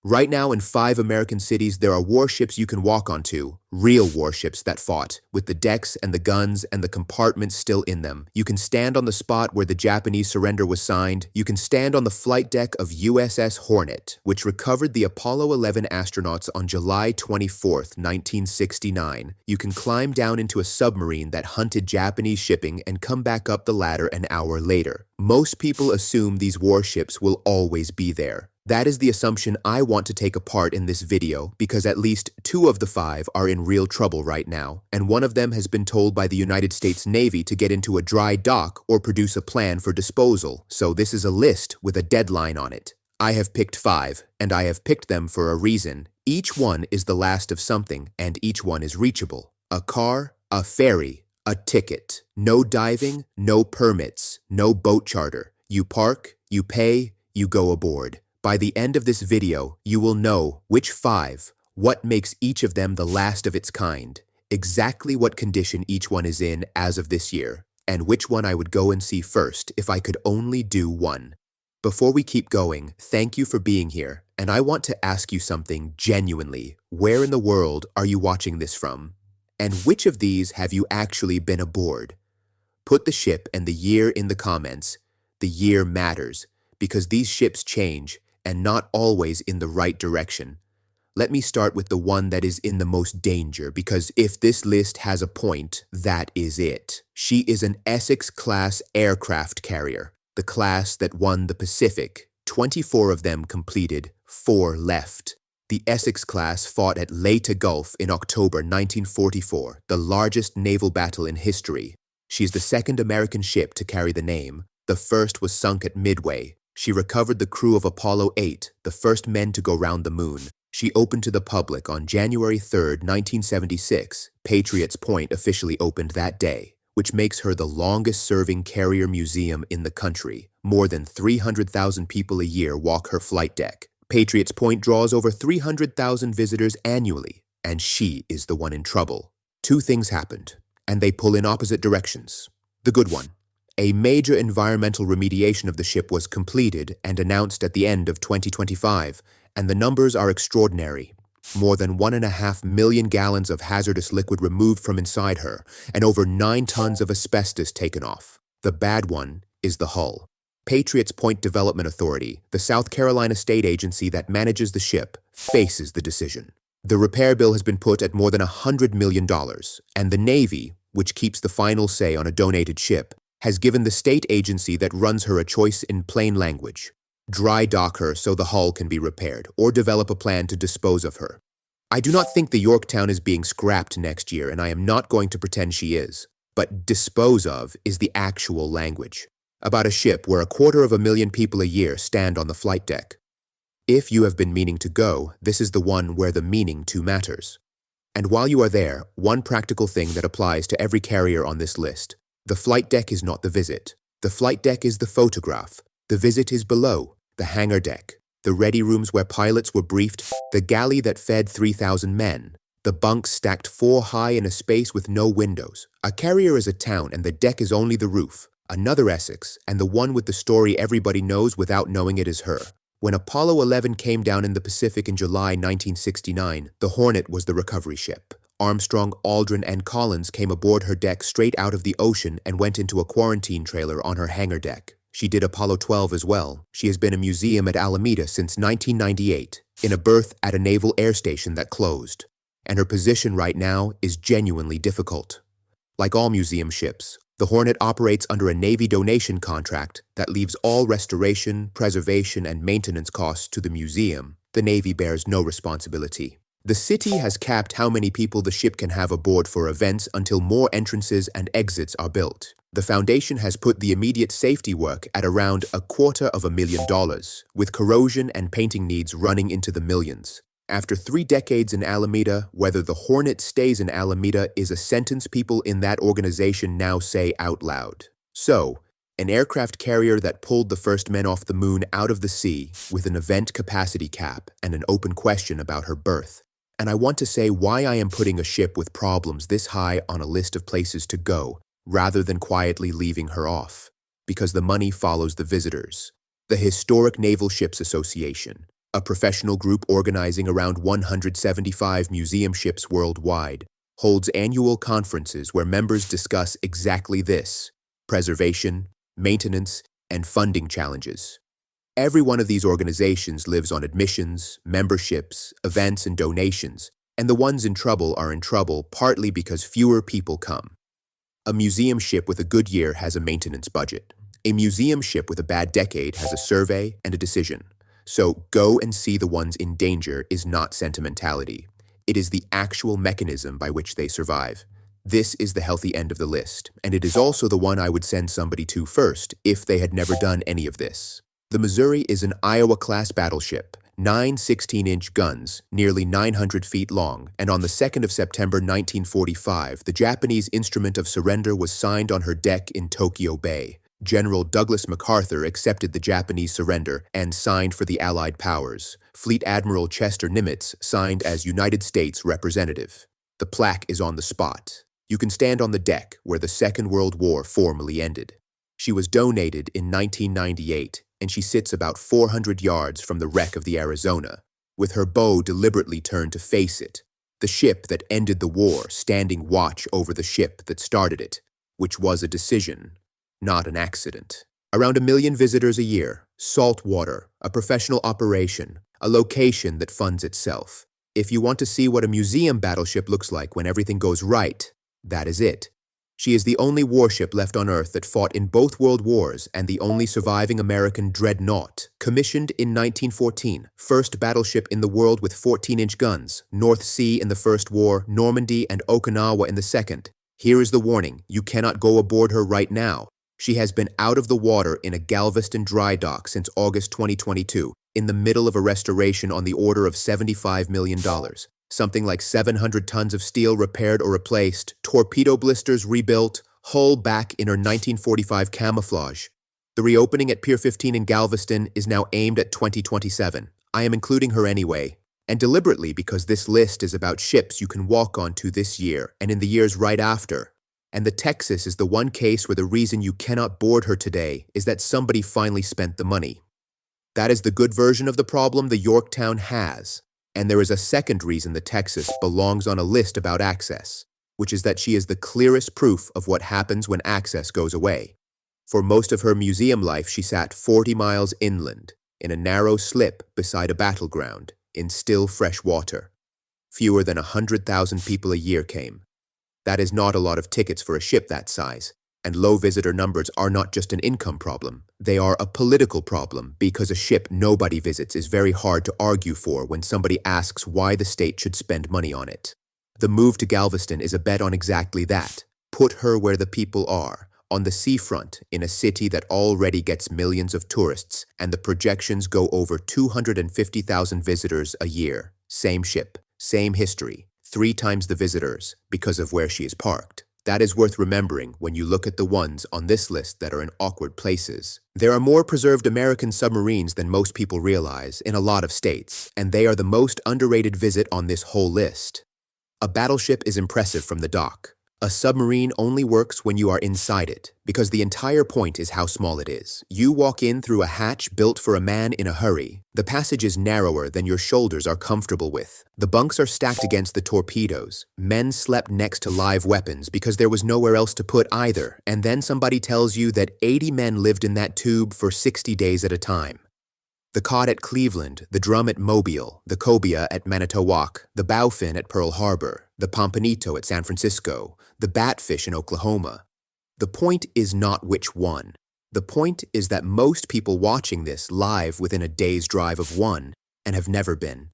Right now in 5 American cities, there are warships you can walk onto, real warships that fought, with the decks and the guns and the compartments still in them. You can stand on the spot where the Japanese surrender was signed. You can stand on the flight deck of USS HORNET, which recovered the Apollo 11 astronauts on July 24, 1969. You can climb down into a submarine that hunted Japanese shipping and come back up the ladder an hour later. Most people assume these warships will always be there. That is the assumption I want to take apart in this video because at least 2 of the 5 are in real trouble right now, and one of them has been told by the United States Navy to get into a dry dock or produce a plan for disposal, so this is a list with a deadline on it. I have picked 5, and I have picked them for a reason. Each one is the last of something, and each one is reachable. A car, a ferry, a ticket. No diving, no permits, no boat charter. You park, you pay, you go aboard. By the end of this video, you will know which 5, what makes each of them the last of its kind, exactly what condition each one is in as of this year, and which one I would go and see first if I could only do one. Before we keep going, thank you for being here, and I want to ask you something genuinely. Where in the world are you watching this from? And which of these have you actually been aboard? Put the ship and the year in the comments. The year matters, because these ships change, and not always in the right direction. Let me start with the one that is in the most danger, because if this list has a point, that is it. She is an Essex-class aircraft carrier, the class that won the Pacific. 24 of them completed, 4 left. The Essex-class fought at Leyte Gulf in October 1944, the largest naval battle in history. She's the second American ship to carry the name. The first was sunk at Midway. She recovered the crew of Apollo 8, the first men to go round the moon. She opened to the public on January 3, 1976. Patriots Point officially opened that day, which makes her the longest-serving carrier museum in the country. More than 300,000 people a year walk her flight deck. Patriots Point draws over 300,000 visitors annually, and she is the one in trouble. 2 things happened, and they pull in opposite directions. The good one. A major environmental remediation of the ship was completed and announced at the end of 2025, and the numbers are extraordinary. More than 1.5 million gallons of hazardous liquid removed from inside her, and over 9 tons of asbestos taken off. The bad one is the hull. Patriots Point Development Authority, the South Carolina state agency that manages the ship, faces the decision. The repair bill has been put at more than $100 million, and the Navy, which keeps the final say on a donated ship, has given the state agency that runs her a choice in plain language. Dry dock her so the hull can be repaired, or develop a plan to dispose of her. I do not think the Yorktown is being scrapped next year, and I am not going to pretend she is. But dispose of is the actual language. About a ship where 250,000 people a year stand on the flight deck. If you have been meaning to go, this is the one where the meaning to matters. And while you are there, one practical thing that applies to every carrier on this list. The flight deck is not the visit. The flight deck is the photograph. The visit is below, the hangar deck, the ready rooms where pilots were briefed, the galley that fed 3,000 men, the bunks stacked 4 high in a space with no windows. A carrier is a town and the deck is only the roof. Another Essex, and the one with the story everybody knows without knowing it is her. When Apollo 11 came down in the Pacific in July 1969, the Hornet was the recovery ship. Armstrong, Aldrin, and Collins came aboard her deck straight out of the ocean and went into a quarantine trailer on her hangar deck. She did Apollo 12 as well. She has been a museum at Alameda since 1998, in a berth at a naval air station that closed. And her position right now is genuinely difficult. Like all museum ships, the Hornet operates under a Navy donation contract that leaves all restoration, preservation, and maintenance costs to the museum. The Navy bears no responsibility. The city has capped how many people the ship can have aboard for events until more entrances and exits are built. The foundation has put the immediate safety work at around $250,000, with corrosion and painting needs running into the millions. After 3 decades in Alameda, whether the Hornet stays in Alameda is a sentence people in that organization now say out loud. So, an aircraft carrier that pulled the first men off the moon out of the sea with an event capacity cap and an open question about her berth. And I want to say why I am putting a ship with problems this high on a list of places to go, rather than quietly leaving her off. Because the money follows the visitors. The Historic Naval Ships Association, a professional group organizing around 175 museum ships worldwide, holds annual conferences where members discuss exactly this: preservation, maintenance, and funding challenges. Every one of these organizations lives on admissions, memberships, events, and donations, and the ones in trouble are in trouble partly because fewer people come. A museum ship with a good year has a maintenance budget. A museum ship with a bad decade has a survey and a decision. So go and see the ones in danger is not sentimentality. It is the actual mechanism by which they survive. This is the healthy end of the list, and it is also the one I would send somebody to first if they had never done any of this. The Missouri is an Iowa-class battleship, 9 16-inch guns, nearly 900 feet long, and on the 2nd of September 1945, the Japanese instrument of surrender was signed on her deck in Tokyo Bay. General Douglas MacArthur accepted the Japanese surrender and signed for the Allied powers. Fleet Admiral Chester Nimitz signed as United States representative. The plaque is on the spot. You can stand on the deck where the Second World War formally ended. She was donated in 1998, and she sits about 400 yards from the wreck of the Arizona, with her bow deliberately turned to face it, the ship that ended the war standing watch over the ship that started it, which was a decision, not an accident. Around 1 million visitors a year, salt water, a professional operation, a location that funds itself. If you want to see what a museum battleship looks like when everything goes right, that is it. She is the only warship left on Earth that fought in both world wars and the only surviving American dreadnought, commissioned in 1914, first battleship in the world with 14-inch guns, North Sea in the First War, Normandy and Okinawa in the Second. Here is the warning: you cannot go aboard her right now. She has been out of the water in a Galveston dry dock since August 2022, in the middle of a restoration on the order of $75 million. Something like 700 tons of steel repaired or replaced, torpedo blisters rebuilt, hull back in her 1945 camouflage. The reopening at Pier 15 in Galveston is now aimed at 2027. I am including her anyway, and deliberately because this list is about ships you can walk onto this year and in the years right after. And the Texas is the one case where the reason you cannot board her today is that somebody finally spent the money. That is the good version of the problem the Yorktown has. And there is a second reason the Texas belongs on a list about access, which is that she is the clearest proof of what happens when access goes away. For most of her museum life, she sat 40 miles inland, in a narrow slip beside a battleground, in still fresh water. Fewer than 100,000 people a year came. That is not a lot of tickets for a ship that size. And low visitor numbers are not just an income problem, they are a political problem because a ship nobody visits is very hard to argue for when somebody asks why the state should spend money on it. The move to Galveston is a bet on exactly that. Put her where the people are, on the seafront in a city that already gets millions of tourists, and the projections go over 250,000 visitors a year. Same ship, same history, 3 times the visitors because of where she is parked. That is worth remembering when you look at the ones on this list that are in awkward places. There are more preserved American submarines than most people realize in a lot of states, and they are the most underrated visit on this whole list. A battleship is impressive from the dock. A submarine only works when you are inside it, because the entire point is how small it is. You walk in through a hatch built for a man in a hurry. The passage is narrower than your shoulders are comfortable with. The bunks are stacked against the torpedoes. Men slept next to live weapons because there was nowhere else to put either, and then somebody tells you that 80 men lived in that tube for 60 days at a time. The cod at Cleveland, the drum at Mobile, the cobia at Manitowoc, the bowfin at Pearl Harbor, the pompanito at San Francisco, the batfish in Oklahoma. The point is not which one. The point is that most people watching this live within a day's drive of one and have never been.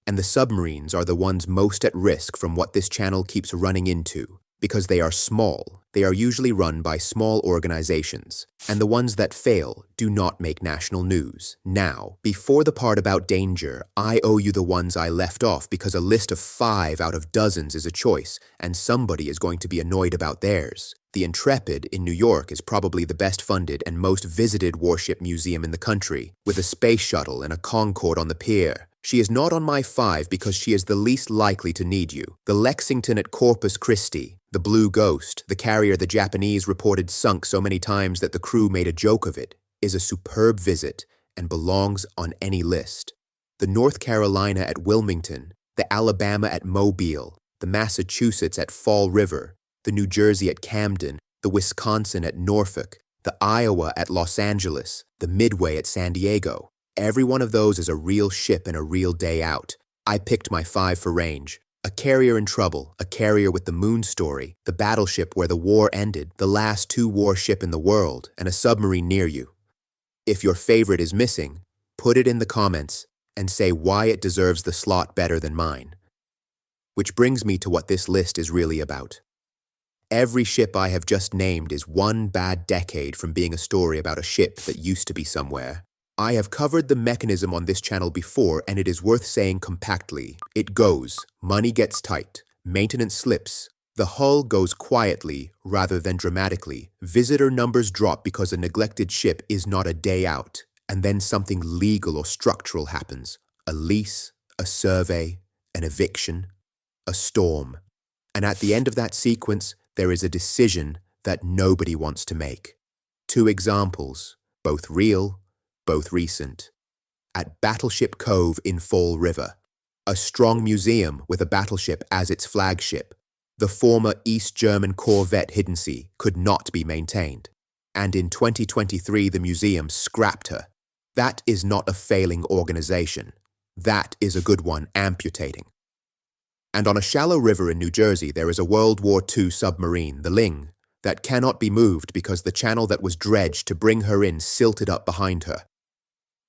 And the submarines are the ones most at risk from what this channel keeps running into. Because they are small, they are usually run by small organizations, and the ones that fail do not make national news. Now, before the part about danger, I owe you the ones I left off because a list of 5 out of dozens is a choice, and somebody is going to be annoyed about theirs. The Intrepid in New York is probably the best funded and most visited warship museum in the country, with a space shuttle and a Concorde on the pier. She is not on my 5 because she is the least likely to need you. The Lexington at Corpus Christi, the Blue Ghost, the carrier the Japanese reported sunk so many times that the crew made a joke of it, is a superb visit and belongs on any list. the North Carolina at Wilmington, the Alabama at Mobile, the Massachusetts at Fall River, the New Jersey at Camden, the Wisconsin at Norfolk, the Iowa at Los Angeles, the Midway at San Diego. Every one of those is a real ship and a real day out. I picked my 5 for range. A carrier in trouble, a carrier with the moon story, the battleship where the war ended, the last 2 warship in the world, and a submarine near you. If your favorite is missing, put it in the comments and say why it deserves the slot better than mine. Which brings me to what this list is really about. Every ship I have just named is one bad decade from being a story about a ship that used to be somewhere. I have covered the mechanism on this channel before, and it is worth saying compactly. It goes, money gets tight, maintenance slips, the hull goes quietly rather than dramatically, visitor numbers drop because a neglected ship is not a day out, and then something legal or structural happens. A lease, a survey, an eviction, a storm. And at the end of that sequence, there is a decision that nobody wants to make. 2 examples, both real, both recent. At Battleship Cove in Fall River, a strong museum with a battleship as its flagship. The former East German corvette Hiddensee could not be maintained, and in 2023 the museum scrapped her. That is not a failing organization. That is a good one amputating. And on a shallow river in New Jersey there is a World War II submarine, the Ling, that cannot be moved because the channel that was dredged to bring her in silted up behind her.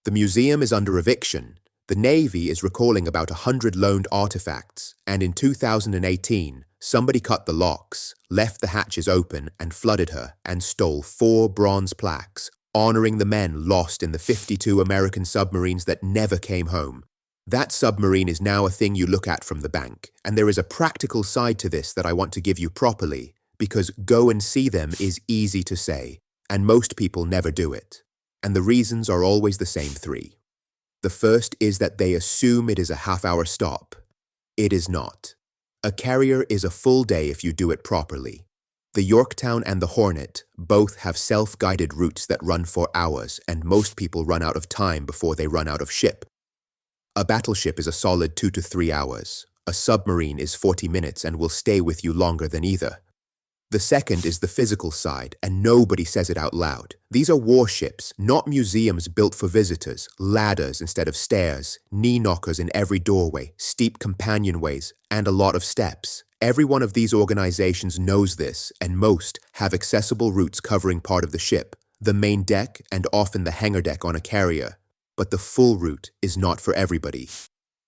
The museum is under eviction. The Navy is recalling about 100 loaned artifacts, and in 2018, somebody cut the locks, left the hatches open, and flooded her, and stole 4 bronze plaques, honoring the men lost in the 52 American submarines that never came home. That submarine is now a thing you look at from the bank, and there is a practical side to this that I want to give you properly, because go and see them is easy to say, and most people never do it. And the reasons are always the same 3. The first is that they assume it is a half-hour stop. It is not. A carrier is a full day if you do it properly. The Yorktown and the Hornet both have self-guided routes that run for hours, and most people run out of time before they run out of ship. A battleship is a solid 2 to 3 hours. A submarine is 40 minutes and will stay with you longer than either. The second is the physical side, and nobody says it out loud. These are warships, not museums built for visitors, ladders instead of stairs, knee knockers in every doorway, steep companionways, and a lot of steps. Every one of these organizations knows this, and most have accessible routes covering part of the ship, the main deck and often the hangar deck on a carrier. But the full route is not for everybody.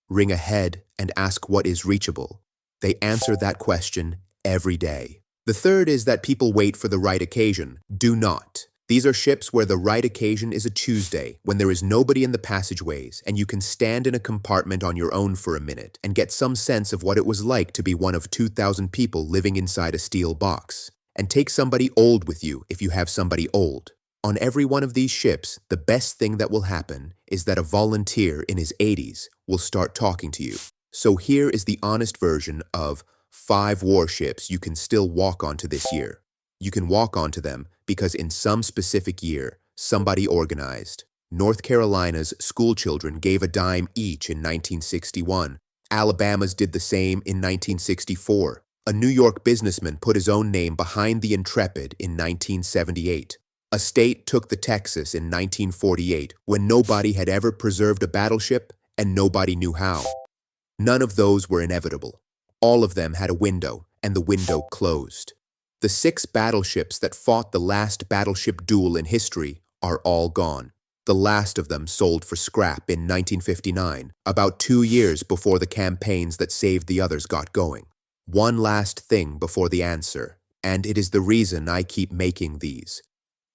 Ring ahead and ask what is reachable. They answer that question every day. The third is that people wait for the right occasion. Do not. These are ships where the right occasion is a Tuesday, when there is nobody in the passageways, and you can stand in a compartment on your own for a minute and get some sense of what it was like to be one of 2,000 people living inside a steel box. And take somebody old with you if you have somebody old. On every one of these ships, the best thing that will happen is that a volunteer in his 80s will start talking to you. So here is the honest version of 5 warships you can still walk onto this year. You can walk onto them because in some specific year, somebody organized. North Carolina's school children gave a dime each in 1961. Alabama's did the same in 1964. A New York businessman put his own name behind the Intrepid in 1978. A state took the Texas in 1948 when nobody had ever preserved a battleship and nobody knew how. None of those were inevitable. All of them had a window, and the window closed. The 6 battleships that fought the last battleship duel in history are all gone. The last of them sold for scrap in 1959, about 2 years before the campaigns that saved the others got going. One last thing before the answer, and it is the reason I keep making these.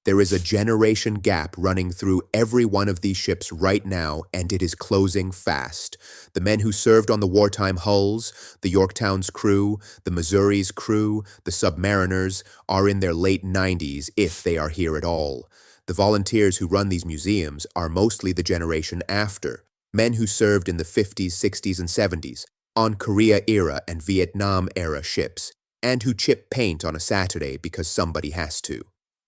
There is a generation gap running through every one of these ships right now, and it is closing fast. The men who served on the wartime hulls, the Yorktown's crew, the Missouri's crew, the Submariners, are in their late 90s if they are here at all. The volunteers who run these museums are mostly the generation after, men who served in the 50s, 60s, and 70s, on Korea-era and Vietnam-era ships, and who chip paint on a Saturday because somebody has to.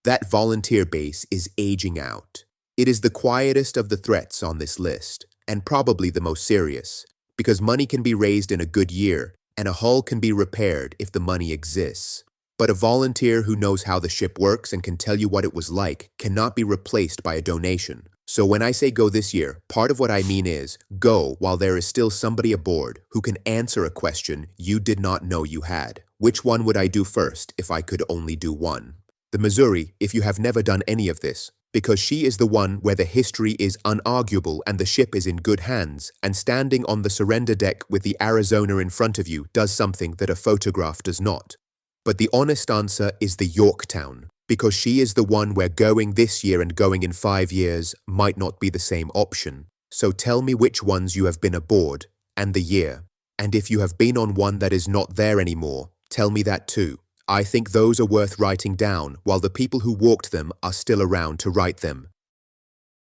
That volunteer base is aging out. It is the quietest of the threats on this list, and probably the most serious, because money can be raised in a good year, and a hull can be repaired if the money exists. But a volunteer who knows how the ship works and can tell you what it was like cannot be replaced by a donation. So when I say go this year, part of what I mean is go while there is still somebody aboard who can answer a question you did not know you had. Which one would I do first if I could only do one? The Missouri, if you have never done any of this, because she is the one where the history is unarguable and the ship is in good hands, and standing on the surrender deck with the Arizona in front of you does something that a photograph does not. But the honest answer is the Yorktown, because she is the one where going this year and going in 5 years might not be the same option. So tell me which ones you have been aboard, and the year. And if you have been on one that is not there anymore, tell me that too. I think those are worth writing down, while the people who walked them are still around to write them.